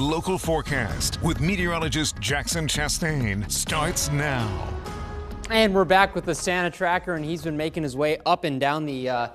local forecast with meteorologist Jackson Chastain starts now. And we're back with the Santa tracker, and he's been making his way up and down the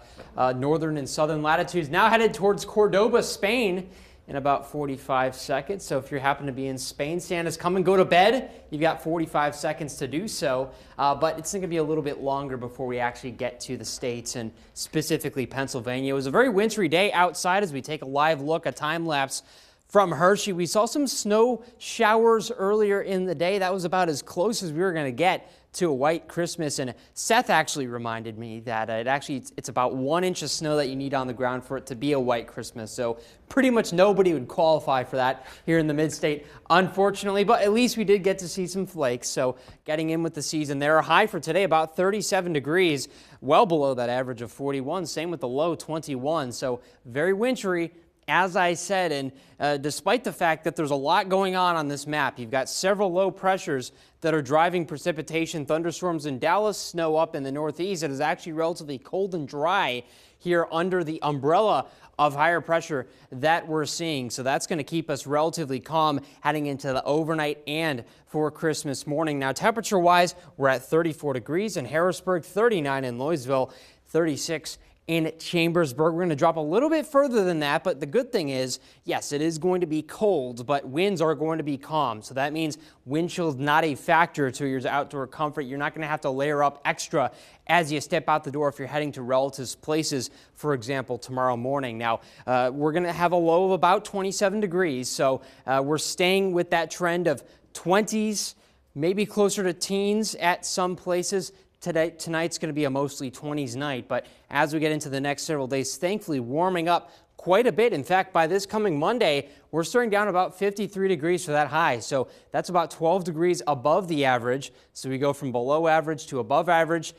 northern and southern latitudes. Now headed towards Cordoba, Spain in about 45 seconds. So if you happen to be in Spain, Santa's come and go to bed. You've got 45 seconds to do so, but it's going to be a little bit longer before we actually get to the States and specifically Pennsylvania. It was a very wintry day outside as we take a live look, a time lapse from Hershey. We saw some snow showers earlier in the day. That was about as close as we were going to get to a white Christmas, and Seth actually reminded me that it's about 1 inch of snow that you need on the ground for it to be a white Christmas. So pretty much nobody would qualify for that here in the mid-state, unfortunately, but at least we did get to see some flakes. So getting in with the season there. A high for today, about 37 degrees, well below that average of 41. Same with the low, 21. So very wintry, as I said, and despite the fact that there's a lot going on this map, you've got several low pressures that are driving precipitation, thunderstorms in Dallas, snow up in the northeast. It is actually relatively cold and dry here under the umbrella of higher pressure that we're seeing. So that's going to keep us relatively calm heading into the overnight and for Christmas morning. Now, temperature-wise, we're at 34 degrees in Harrisburg, 39 in Louisville, 36 in Chambersburg. We're going to drop a little bit further than that, but the good thing is, yes, it is going to be cold, but winds are going to be calm. So that means wind chill is not a factor to your outdoor comfort. You're not going to have to layer up extra as you step out the door if you're heading to relatives' places, for example, tomorrow morning. Now, we're going to have a low of about 27 degrees, so we're staying with that trend of 20s, maybe closer to teens at some places. Tonight's going to be a mostly 20s night, but as we get into the next several days, thankfully warming up quite a bit. In fact, by this coming Monday, we're starting down about 53 degrees for that high. So that's about 12 degrees above the average. So we go from below average to above average.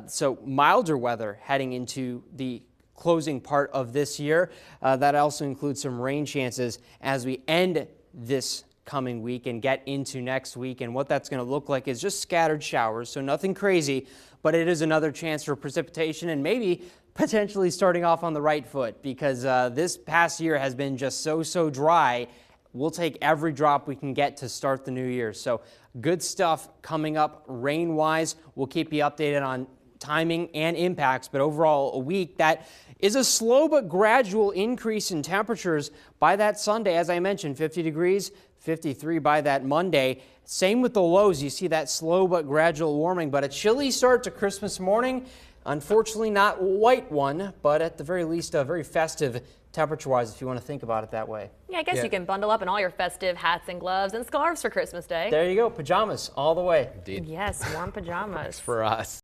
So milder weather heading into the closing part of this year. That also includes some rain chances as we end this coming week and get into next week. And what that's going to look like is just scattered showers, so nothing crazy, but it is another chance for precipitation and maybe potentially starting off on the right foot because this past year has been just so dry. We'll take every drop we can get to start the new year. So good stuff coming up rain-wise. We'll keep you updated on timing and impacts, but overall a week that is a slow but gradual increase in temperatures by that Sunday. As I mentioned, 50 degrees, 53 by that Monday. Same with the lows. You see that slow but gradual warming, but a chilly start to Christmas morning. Unfortunately, not white one, but at the very least, a very festive temperature-wise, if you want to think about it that way. Yeah, I guess you can bundle up in all your festive hats and gloves and scarves for Christmas Day. There you go. Pajamas all the way. Indeed. Yes, warm pajamas. For us.